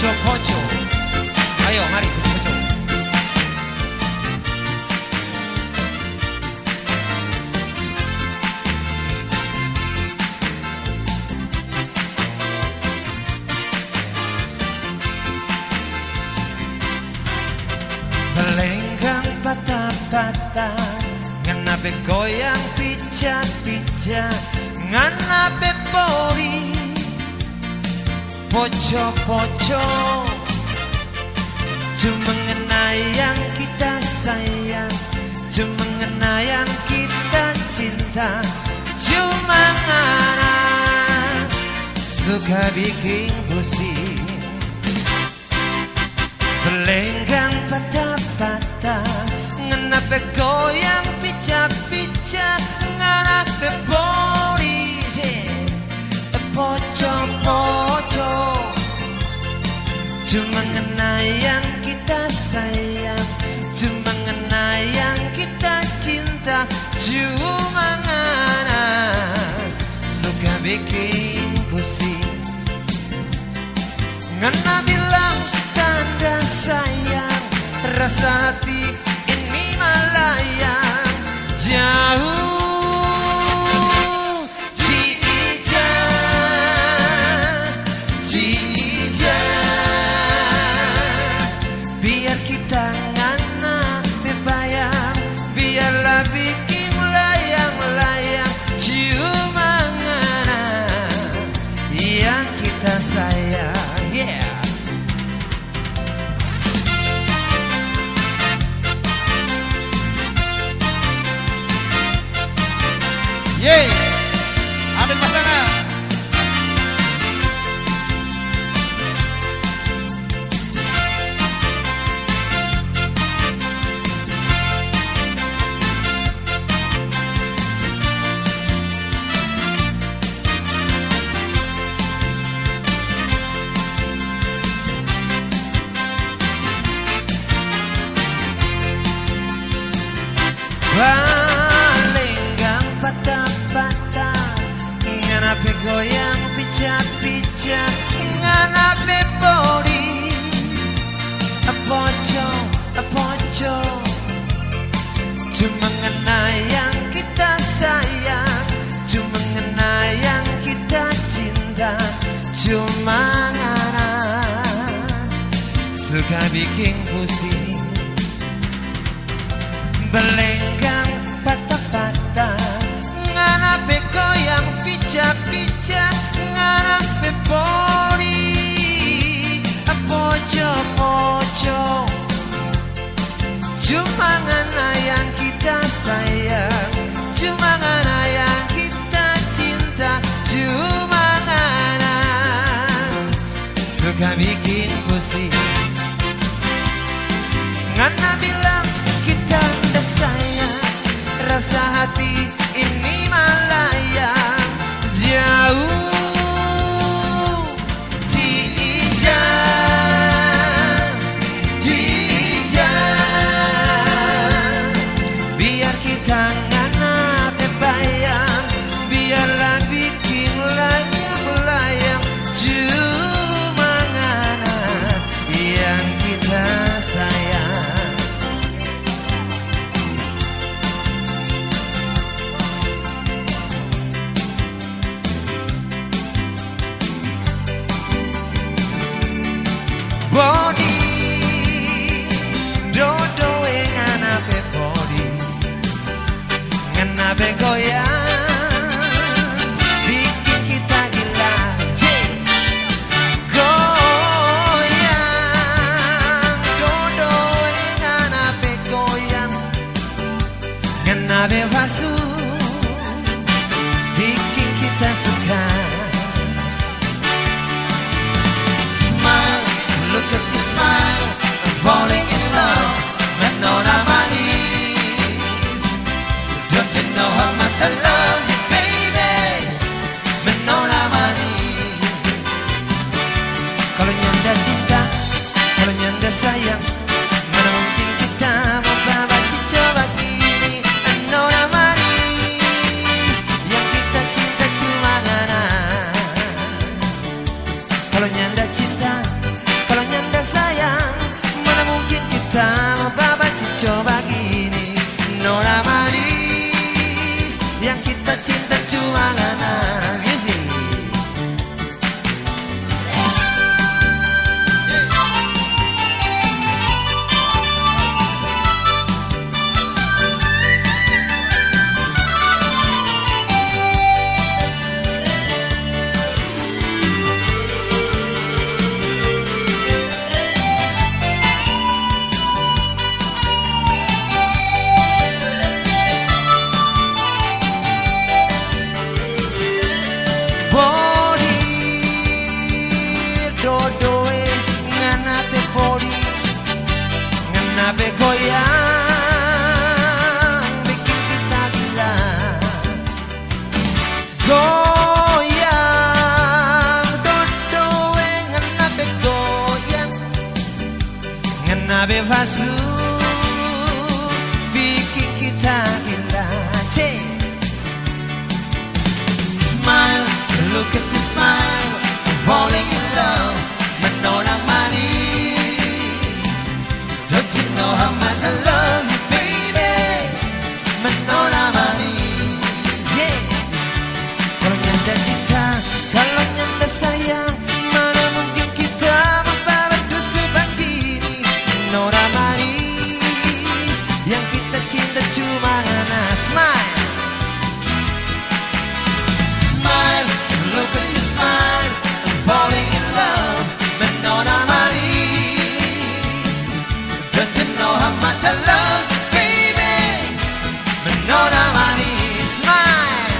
poco. Ayo, mari poco. Melenggang patah-patah, nganape goyang pijak-pijak, nganape poli poco-poco. Cuma mengenai yang kita sayang, cuma mengenai yang kita cinta. Cuma ngana suka bikin pusing. Melenggang patah-patah, nganape goyang pijak-pijak, nganape poli poco-poco. Cuma mengenai yang kita sayang, cuma mengenai yang kita cinta. Cuma ngana suka bikin pusing. Ngana bilang tanda sayang, rasa hati ini melayang jauh. Biar kita ngana bebayang, biarlah bikin layang-layang. Cuma ngana yang kita sayang, yeah. Yeay, ambil pasangan. Melenggang patah-patah, nganape goyang pijak-pijak, nganape poli poco. Cuma mengenai yang kita sayang, cuma mengenai yang kita cinta. Cuma ngana suka bikin pusing. Belenggang patah-patah, nganape goyang pijak-pijak, nganape poli poco-poco. Cuma ngana yang kita sayang, cuma ngana yang kita cinta. Cuma ngana suka bikin pusing. Ngana bilang kita udah sayang, rasa hati ini melayang jauh. Biar kita ngana bebayang, biarlah bikin layang-layang. Cuma ngana yang kita sayang. Body dodo nganape body, nganape goyang bikin kita gila. Goyang dodo nganape goyang, nganape vasu bikin kita suka. Look at you smile, I'm falling in love. Menona manis, don't you know how much I love you, baby? Menona manis. Kalau nyanda cinta, kalau nyanda sayang, mana mungkin kita mau bawa coba gini. Menona manis, yang kita cinta cuma ngana. Kalau nyanda cinta, kalau cabai palsu bikin kita indah. Smile, look at the smile, falling in love, menona manis. Don't you know how much I love you, baby? Menona manis. Yeah. Kalau nyanda cinta, kalau nyanda sayang, mana mungkin kita membawa dusun begini. Menona manis, yang kita cinta cuma karena smile. Smile, look at your smile, I'm falling in love, menona manis. Don't you know how much I love you, baby? Menona manis. Smile.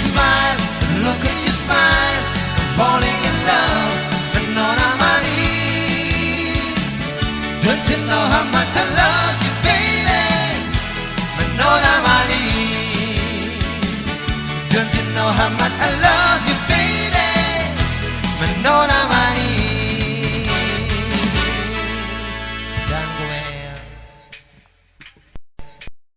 Smile, look at your smile, I'm falling in love, menona manis. Don't you know how much I love you, baby? Menona manis. Don't you know how much I